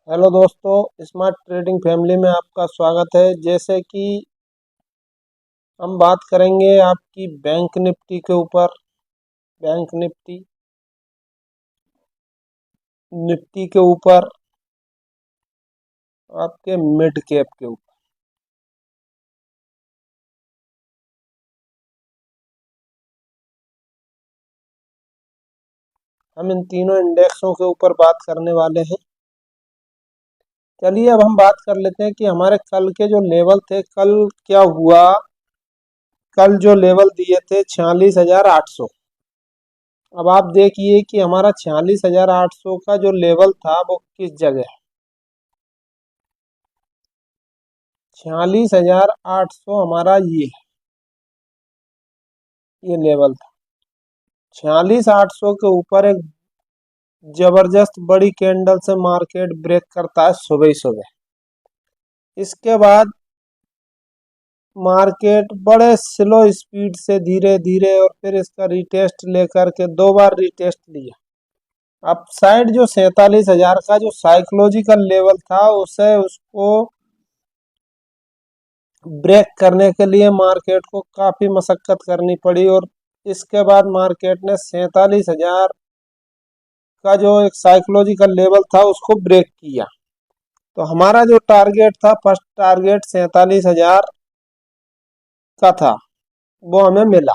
Hello दोस्तों, smart trading family में आपका स्वागत है। जैसे कि हम बात करेंगे आपकी बैंक निफ्टी के ऊपर। बैंक निफ्टी निफ्टी के ऊपर, आपके मिड कैप के ऊपर। हम इन तीनों इंडेक्सों के ऊपर बात करने वाले हैं। चलिए अब हम बात कर लेते हैं कि हमारे कल के जो लेवल थे, कल क्या हुआ। कल जो लेवल दिए थे 46,800। अब आप देखिए कि हमारा 46,800 का जो लेवल था वो किस जगह है। 46,800 हमारा ये लेवल था। 46,800 के ऊपर एक जबरदस्त बड़ी कैंडल से मार्केट ब्रेक करता है सुबह ही सुबह। इसके बाद मार्केट बड़े स्लो स्पीड से धीरे धीरे और फिर इसका रिटेस्ट लेकर के दो बार रिटेस्ट लिया। अप साइड जो 47,000 का जो साइकोलॉजिकल लेवल था उसे उसको ब्रेक करने के लिए मार्केट को काफी मशक्कत करनी पड़ी, और इसके बाद मार्केट ने 47,000 का जो एक साइकोलॉजिकल लेवल था उसको ब्रेक किया। तो हमारा जो टारगेट था, फर्स्ट टारगेट 47,000 का था, वो हमें मिला।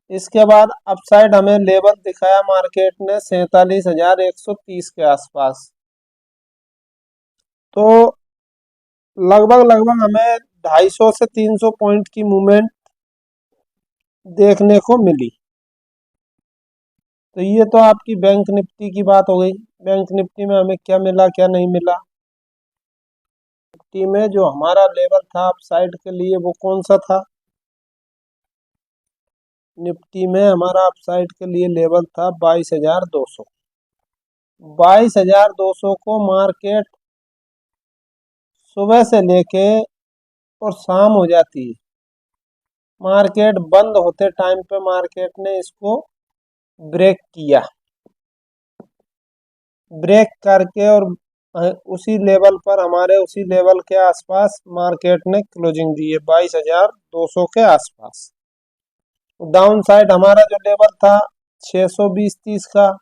इसके बाद अपसाइड हमें लेवल दिखाया मार्केट ने 47,130 के आसपास। तो लगभग लगभग हमें 250 से 300 पॉइंट की मूवमेंट देखने को मिली। तो ये तो आपकी बैंक निफ्टी की बात हो गई। बैंक निफ्टी में हमें क्या मिला क्या नहीं मिला। निफ्टी में जो हमारा लेवल था अपसाइड के लिए वो कौन सा था। निफ्टी में हमारा अपसाइड के लिए लेवल था 22,200। 22,200 को मार्केट सुबह से लेके और शाम हो जाती है, मार्केट बंद होते टाइम पे मार्केट ने इसको ब्रेक किया। ब्रेक करके और उसी लेवल पर, हमारे उसी लेवल के आसपास मार्केट ने क्लोजिंग दी है 22,200 के आसपास। डाउन साइड हमारा जो लेवल था 620-30 का।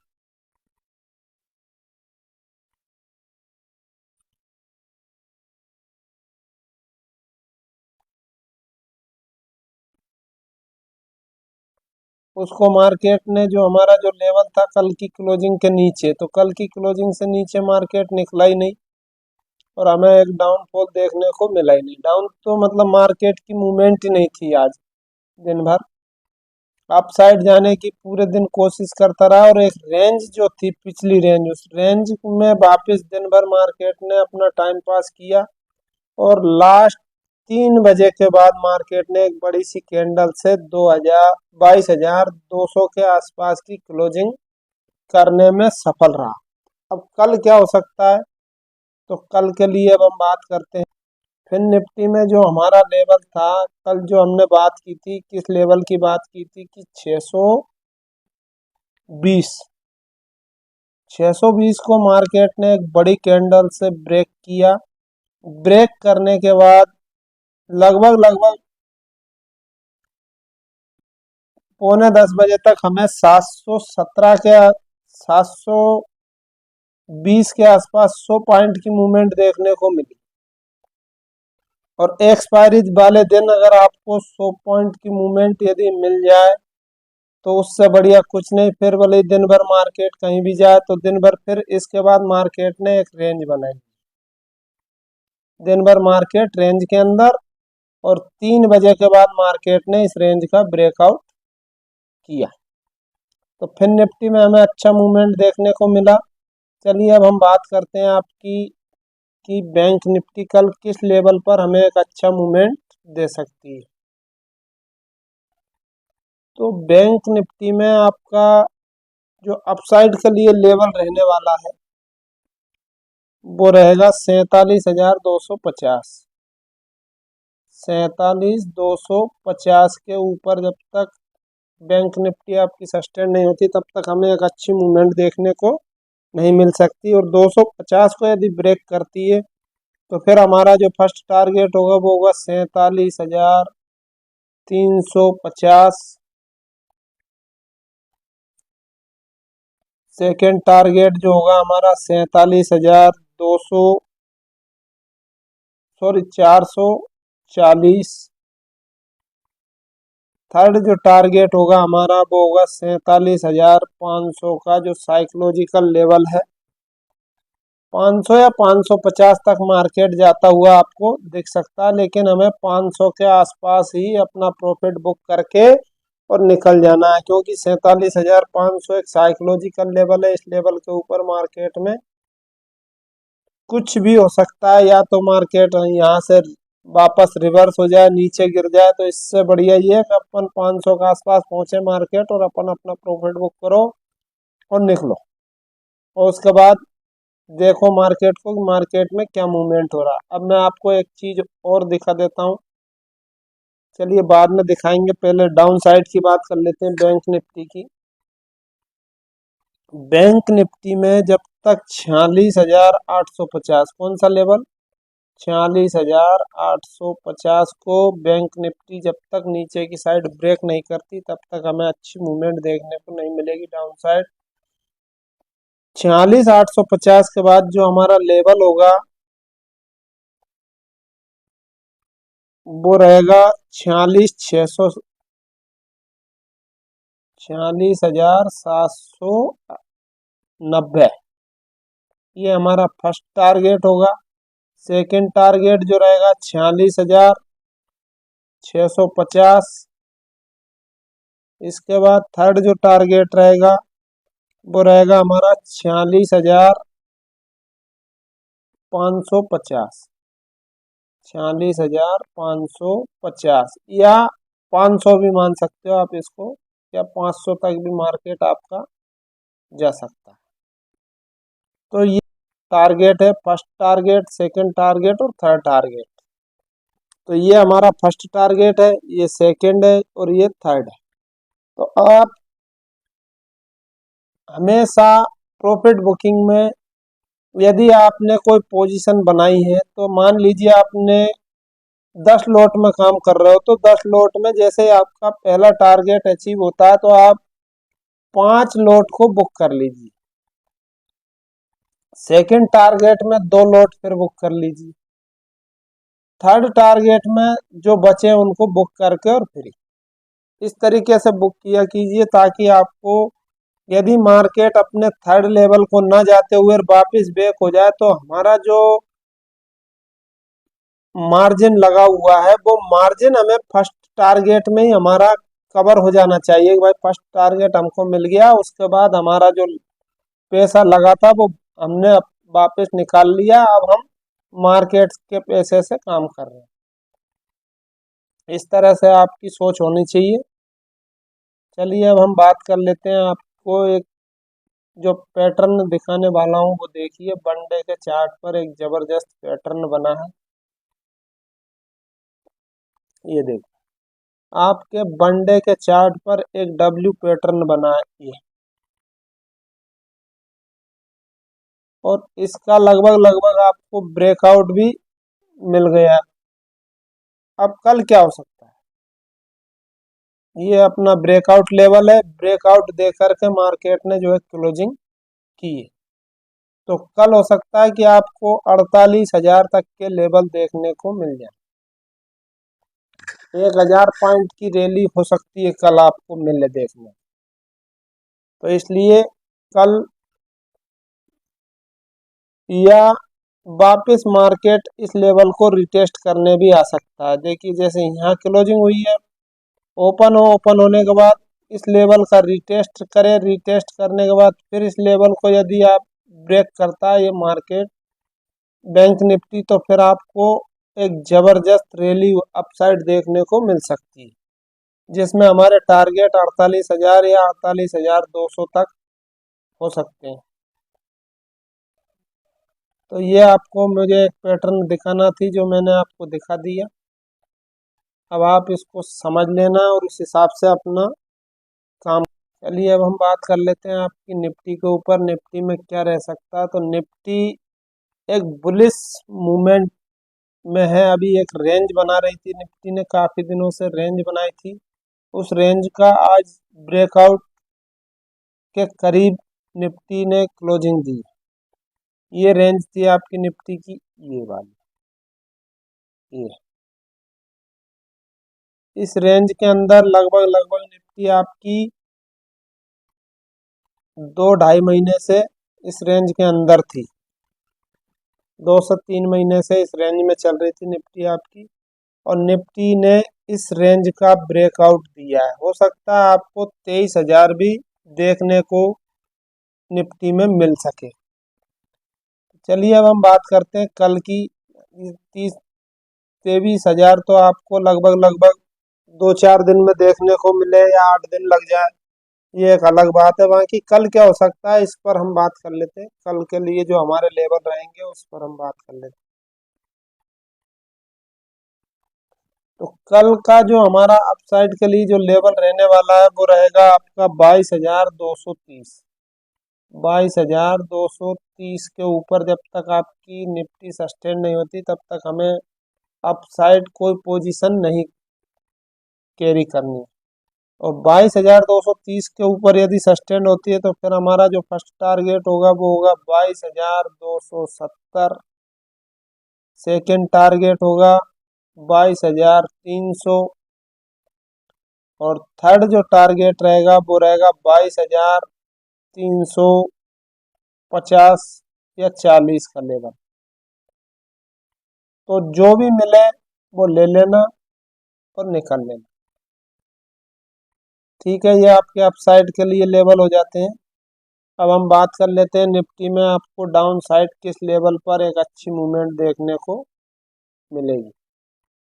उसको मार्केट ने, जो हमारा जो लेवल था कल की क्लोजिंग के नीचे, तो कल की क्लोजिंग से नीचे मार्केट निकला ही नहीं और हमें एक डाउनफॉल देखने को मिला ही नहीं। डाउन तो मतलब मार्केट की मूवमेंट ही नहीं थी आज दिन भर। अप साइड जाने की पूरे दिन कोशिश करता रहा, और एक रेंज जो थी पिछली रेंज, उस रेंज में वापस दिन भर मार्केट ने अपना टाइम पास किया। और लास्ट 3 बजे के बाद मार्केट ने एक बड़ी सी कैंडल से 22,200 के आसपास की क्लोजिंग करने में सफल रहा। अब कल क्या हो सकता है, तो कल के लिए अब हम बात करते हैं। फिर निफ्टी में जो हमारा लेवल था, कल जो हमने बात की थी, किस लेवल की बात की थी कि 620। 620 को मार्केट ने एक बड़ी कैंडल से ब्रेक किया। ब्रेक करने के बाद लगभग लगभग 9:45 तक हमें 717 के 720 के आसपास 100 पॉइंट की मूवमेंट देखने को मिली। और एक्सपायरी वाले दिन अगर आपको 100 पॉइंट की मूवमेंट यदि मिल जाए तो उससे बढ़िया कुछ नहीं। फिर भले दिन भर मार्केट कहीं भी जाए, तो दिन भर फिर इसके बाद मार्केट ने एक रेंज बनाई। दिन भर मार्केट रेंज के अंदर, और 3 बजे के बाद मार्केट ने इस रेंज का ब्रेकआउट किया। तो फिर निफ्टी में हमें अच्छा मूवमेंट देखने को मिला। चलिए अब हम बात करते हैं आपकी कि बैंक निफ्टी कल किस लेवल पर हमें एक अच्छा मूवमेंट दे सकती है। तो बैंक निफ्टी में आपका जो अपसाइड के लिए लेवल रहने वाला है वो रहेगा 47,250। 47,250 के ऊपर जब तक बैंक निफ्टी आपकी सस्टेन नहीं होती, तब तक हमें एक अच्छी मूवमेंट देखने को नहीं मिल सकती, और 250 को यदि ब्रेक करती है तो फिर हमारा जो फर्स्ट टारगेट होगा वो होगा 47,350। सेकेंड टारगेट जो होगा हमारा 47,200, सॉरी 440। थर्ड जो टारगेट होगा हमारा वो होगा 47,500 का, जो साइकोलॉजिकल लेवल है। 500 या 550 तक मार्केट जाता हुआ आपको दिख सकता है, लेकिन हमें 500 के आसपास ही अपना प्रॉफिट बुक करके और निकल जाना है, क्योंकि 47,500 एक साइकोलॉजिकल लेवल है। इस लेवल के ऊपर मार्केट में कुछ भी हो सकता है, या तो मार्केट यहाँ से वापस रिवर्स हो जाए, नीचे गिर जाए। तो इससे बढ़िया ये है कि अपन 500 के आसपास पहुंचे मार्केट, और अपन अपना प्रॉफिट बुक करो और निकलो, और उसके बाद देखो मार्केट को, मार्केट में क्या मूवमेंट हो रहा है। अब मैं आपको एक चीज और दिखा देता हूँ, चलिए बाद में दिखाएंगे, पहले डाउन साइड की बात कर लेते हैं बैंक निफ्टी की। बैंक निफ्टी में जब तक 46,850, कौन सा लेवल, 46,850 को बैंक निफ्टी जब तक नीचे की साइड ब्रेक नहीं करती, तब तक हमें अच्छी मूवमेंट देखने को नहीं मिलेगी डाउन साइड। 46,850 के बाद जो हमारा लेवल होगा वो रहेगा 46,600, 46,790। ये हमारा फर्स्ट टारगेट होगा। सेकंड टारगेट जो रहेगा 46,650। इसके बाद थर्ड जो टारगेट रहेगा वो रहेगा हमारा 46,550, 46,550, या 500 भी मान सकते हो आप इसको, या 500 तक भी मार्केट आपका जा सकता है। तो ये टारगेट है, फर्स्ट टारगेट, सेकंड टारगेट और थर्ड टारगेट। तो ये हमारा फर्स्ट टारगेट है, ये सेकंड है और ये थर्ड है। तो आप हमेशा प्रॉफिट बुकिंग में यदि आपने कोई पोजीशन बनाई है, तो मान लीजिए आपने 10 लॉट में काम कर रहे हो, तो 10 लॉट में जैसे आपका पहला टारगेट अचीव होता है तो आप 5 लॉट को बुक कर लीजिए। सेकंड टारगेट में 2 लॉट फिर बुक कर लीजिए। थर्ड टारगेट में जो बचे उनको बुक करके और फ्री, इस तरीके से बुक किया कीजिए, ताकि आपको यदि मार्केट अपने थर्ड लेवल को न जाते हुए वापस बैक हो जाए, तो हमारा जो मार्जिन लगा हुआ है वो मार्जिन हमें फर्स्ट टारगेट में ही हमारा कवर हो जाना चाहिए। भाई फर्स्ट टारगेट हमको मिल गया, उसके बाद हमारा जो पैसा लगा था वो हमने वापस निकाल लिया, अब हम मार्केट के पैसे से काम कर रहे हैं। इस तरह से आपकी सोच होनी चाहिए। चलिए अब हम बात कर लेते हैं, आपको एक जो पैटर्न दिखाने वाला हूँ वो देखिए। वन डे के चार्ट पर एक जबरदस्त पैटर्न बना है, ये देखो आपके वन डे के चार्ट पर एक डब्ल्यू पैटर्न बना है ये, और इसका लगभग लगभग आपको ब्रेकआउट भी मिल गया। अब कल क्या हो सकता है, ये अपना ब्रेकआउट लेवल है, ब्रेकआउट दे करके मार्केट ने जो है क्लोजिंग की है। तो कल हो सकता है कि आपको 48,000 तक के लेवल देखने को मिल जाए, 1,000 पॉइंट की रैली हो सकती है कल आपको मिले देखने। तो इसलिए कल या वापस मार्केट इस लेवल को रिटेस्ट करने भी आ सकता है। देखिए जैसे यहाँ क्लोजिंग हुई है, ओपन हो, ओपन होने के बाद इस लेवल का रिटेस्ट करे, रिटेस्ट करने के बाद फिर इस लेवल को यदि आप ब्रेक करता है ये मार्केट बैंक निफ्टी, तो फिर आपको एक जबरदस्त रैली अपसाइड देखने को मिल सकती है, जिसमें हमारे टारगेट 48,000 या 48,200 तक हो सकते हैं। तो ये आपको मुझे एक पैटर्न दिखाना थी जो मैंने आपको दिखा दिया। अब आप इसको समझ लेना और उस हिसाब से अपना काम चलिए अब हम बात कर लेते हैं आपकी निफ्टी के ऊपर। निफ्टी में क्या रह सकता है, तो निफ्टी एक बुलिश मूवमेंट में है। अभी एक रेंज बना रही थी निफ्टी ने, काफी दिनों से रेंज बनाई थी। उस रेंज का आज ब्रेकआउट के करीब निफ्टी ने क्लोजिंग दी। ये रेंज थी आपकी निफ्टी की, ये वाली, ये इस रेंज के अंदर लगभग लगभग निफ्टी आपकी 2-2.5 महीने से इस रेंज के अंदर थी। 2 से 3 महीने से इस रेंज में चल रही थी निफ्टी आपकी, और निफ्टी ने इस रेंज का ब्रेकआउट दिया है। हो सकता है आपको 23,000 भी देखने को निफ्टी में मिल सके। चलिए अब हम बात करते हैं कल की। 23,000 तो आपको लगभग लगभग 2-4 दिन में देखने को मिले या 8 दिन लग जाए, ये एक अलग बात है। बाकी कल क्या हो सकता है इस पर हम बात कर लेते हैं। कल के लिए जो हमारे लेवल रहेंगे उस पर हम बात कर लेते हैं। तो कल का जो हमारा अपसाइड के लिए जो लेवल रहने वाला है वो रहेगा आपका 22,230। 22,230 के ऊपर जब तक आपकी निफ्टी सस्टेन नहीं होती तब तक हमें अपसाइड कोई पोजीशन नहीं कैरी करनी है। और 22,230 के ऊपर यदि सस्टेन होती है तो फिर हमारा जो फर्स्ट टारगेट होगा वो होगा 22,270। सेकेंड टारगेट होगा 22,300, और थर्ड जो टारगेट रहेगा वो रहेगा 22,350 या 40 का लेवल। तो जो भी मिले वो ले लेना और निकल लेना। ठीक है, ये आपके अपसाइड के लिए लेवल हो जाते हैं। अब हम बात कर लेते हैं निफ्टी में आपको डाउन साइड किस लेवल पर एक अच्छी मूवमेंट देखने को मिलेगी।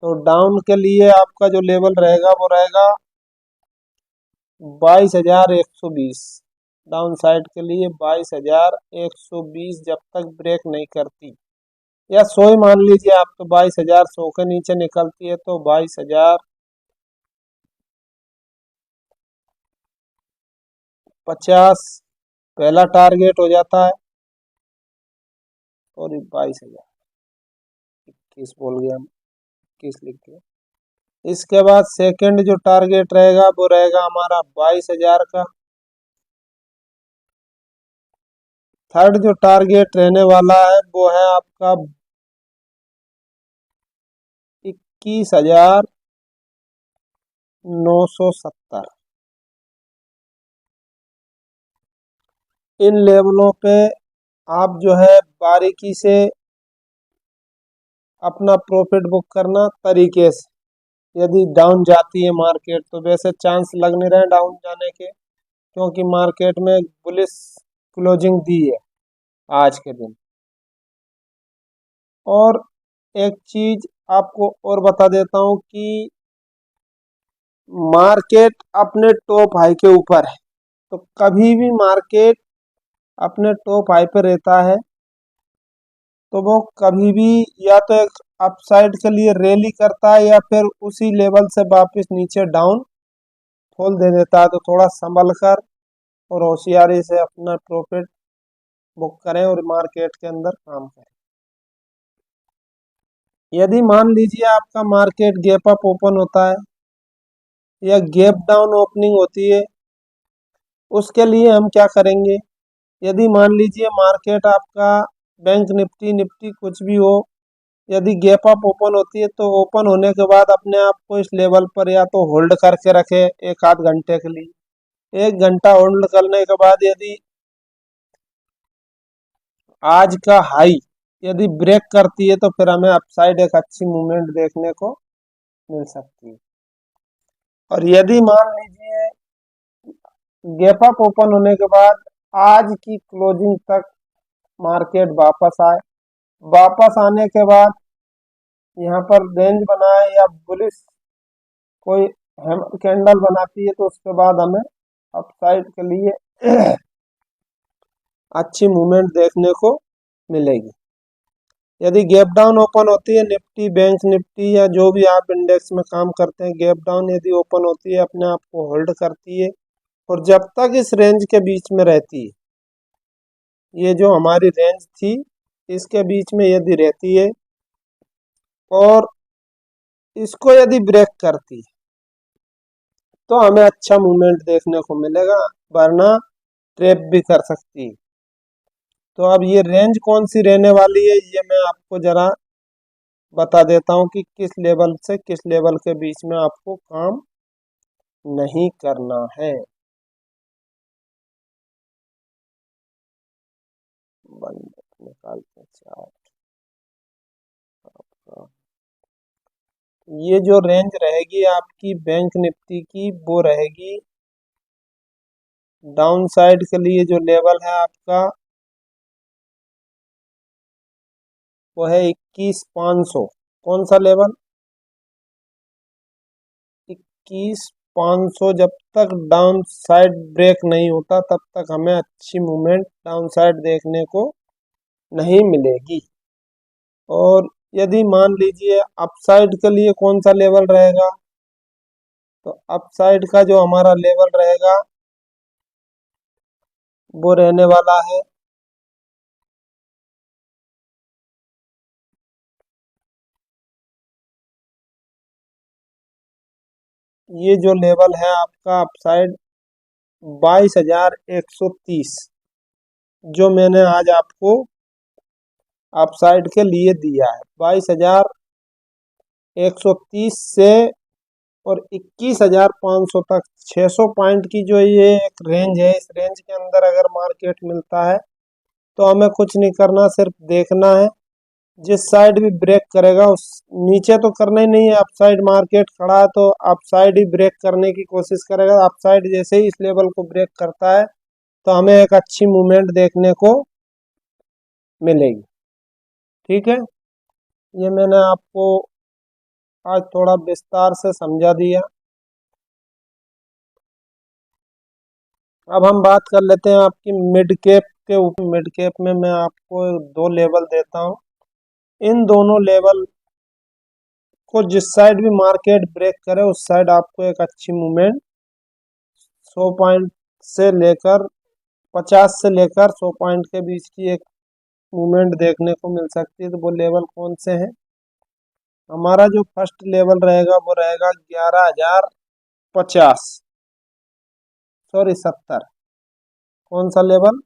तो डाउन के लिए आपका जो लेवल रहेगा वो रहेगा 22,120। डाउन साइड के लिए 22,120 जब तक ब्रेक नहीं करती, या 100 ही मान लीजिए आप, तो 22,100 के नीचे निकलती है तो 22,050 पहला टारगेट हो जाता है। और 22,021 बोल गया हम, 21 लिख के। इसके बाद सेकंड जो टारगेट रहेगा वो रहेगा हमारा 22,000 का। थर्ड जो टारगेट रहने वाला है वो है आपका 21,970। इन लेवलों पे आप जो है बारीकी से अपना प्रॉफिट बुक करना तरीके से। यदि डाउन जाती है मार्केट तो वैसे चांस लग नहीं रहे डाउन जाने के, क्योंकि मार्केट में बुलिश क्लोजिंग दी है आज के दिन। और एक चीज आपको और बता देता हूँ कि मार्केट अपने टॉप हाई के ऊपर है, तो कभी भी मार्केट अपने टॉप हाई पे रहता है तो वो कभी भी या तो एक अपसाइड के लिए रैली करता है या फिर उसी लेवल से वापस नीचे डाउन फॉल दे देता है। तो थोड़ा संभल कर और होशियारी से अपना प्रॉफिट बुक करें और मार्केट के अंदर काम करें। यदि मान लीजिए आपका मार्केट गैप अप ओपन होता है या गैप डाउन ओपनिंग होती है, उसके लिए हम क्या करेंगे। यदि मान लीजिए मार्केट आपका बैंक निफ्टी निफ्टी कुछ भी हो, यदि गैप अप ओपन होती है तो ओपन होने के बाद अपने आप को इस लेवल पर या तो होल्ड करके रखे 1-8 घंटे के लिए। 1 घंटा होल्ड करने के बाद यदि आज का हाई यदि ब्रेक करती है तो फिर हमें अपसाइड एक अच्छी मूवमेंट देखने को मिल सकती है। और यदि मान लीजिए गैप अप ओपन होने के बाद आज की क्लोजिंग तक मार्केट वापस आए, वापस आने के बाद यहाँ पर रेंज बनाए या बुलिश कोई कैंडल बनाती है तो उसके बाद हमें अपसाइड के लिए अच्छी मूवमेंट देखने को मिलेगी। यदि गैप डाउन ओपन होती है निफ्टी बैंक निफ्टी या जो भी आप इंडेक्स में काम करते हैं, गैप डाउन यदि ओपन होती है अपने आप को होल्ड करती है और जब तक इस रेंज के बीच में रहती है, ये जो हमारी रेंज थी इसके बीच में यदि रहती है और इसको यदि ब्रेक करती है तो हमें अच्छा मूवमेंट देखने को मिलेगा, वरना ट्रैप भी कर सकती है। तो अब ये रेंज कौन सी रहने वाली है ये मैं आपको जरा बता देता हूँ कि किस लेवल से किस लेवल के बीच में आपको काम नहीं करना है। बंद निकालते चार्ट आपका। ये जो रेंज रहेगी आपकी बैंक निफ्टी की वो रहेगी डाउन साइड के लिए जो लेवल है आपका वो है 21,500। कौन सा लेवल? 21,500। जब तक डाउन साइड ब्रेक नहीं होता तब तक हमें अच्छी मूवमेंट डाउन साइड देखने को नहीं मिलेगी। और यदि मान लीजिए अपसाइड के लिए कौन सा लेवल रहेगा, तो अपसाइड का जो हमारा लेवल रहेगा वो रहने वाला है ये जो लेवल है आपका अपसाइड 22,130, जो मैंने आज आपको अपसाइड के लिए दिया है। 22,130 से और 21,500 तक 600 पॉइंट की जो ये एक रेंज है, इस रेंज के अंदर अगर मार्केट मिलता है तो हमें कुछ नहीं करना, सिर्फ देखना है जिस साइड भी ब्रेक करेगा उस नीचे तो करना ही नहीं है। अपसाइड मार्केट खड़ा है तो अपसाइड ही ब्रेक करने की कोशिश करेगा। अपसाइड जैसे ही इस लेवल को ब्रेक करता है तो हमें एक अच्छी मूवमेंट देखने को मिलेगी। ठीक है, ये मैंने आपको आज थोड़ा विस्तार से समझा दिया। अब हम बात कर लेते हैं आपकी मिड कैप के ऊपर। मिड कैप में मैं आपको दो लेवल देता हूँ। इन दोनों लेवल को जिस साइड भी मार्केट ब्रेक करे उस साइड आपको एक अच्छी मूवमेंट 100 पॉइंट से लेकर 50 से लेकर 100 पॉइंट के बीच की एक मूवमेंट देखने को मिल सकती है। तो वो लेवल कौन से हैं? हमारा जो फर्स्ट लेवल रहेगा वो रहेगा 11,050, सॉरी 70। कौन सा लेवल?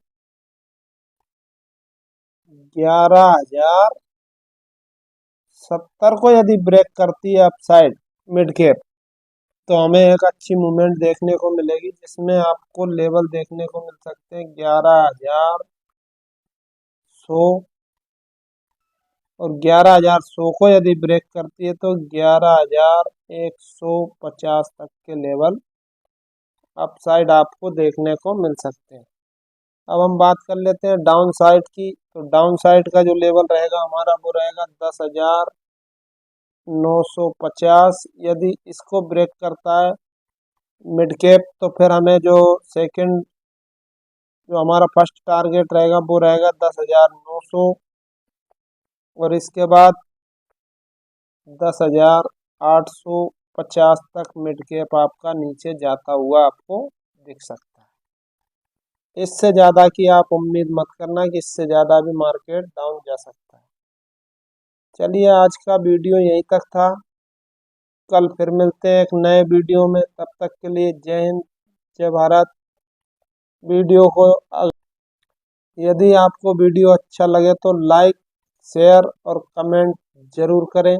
11,070 को यदि ब्रेक करती है अपसाइड मिड कैप तो हमें एक अच्छी मूवमेंट देखने को मिलेगी, जिसमें आपको लेवल देखने को मिल सकते हैं 11,100। और 11,100 को यदि ब्रेक करती है तो 11,150 तक के लेवल अपसाइड आपको देखने को मिल सकते हैं। अब हम बात कर लेते हैं डाउन साइड की। तो डाउन साइड का जो लेवल रहेगा हमारा वो रहेगा 10,950। यदि इसको ब्रेक करता है मिड कैप तो फिर हमें जो सेकंड जो हमारा फर्स्ट टारगेट रहेगा वो रहेगा 10,900। और इसके बाद 10,850 तक मिड कैप आपका नीचे जाता हुआ आपको दिख सकता है। इससे ज़्यादा की आप उम्मीद मत करना कि इससे ज़्यादा भी मार्केट डाउन जा सकता है। चलिए आज का वीडियो यहीं तक था। कल फिर मिलते हैं एक नए वीडियो में। तब तक के लिए जय हिंद, जय भारत। वीडियो को यदि आपको वीडियो अच्छा लगे तो लाइक, शेयर और कमेंट जरूर करें।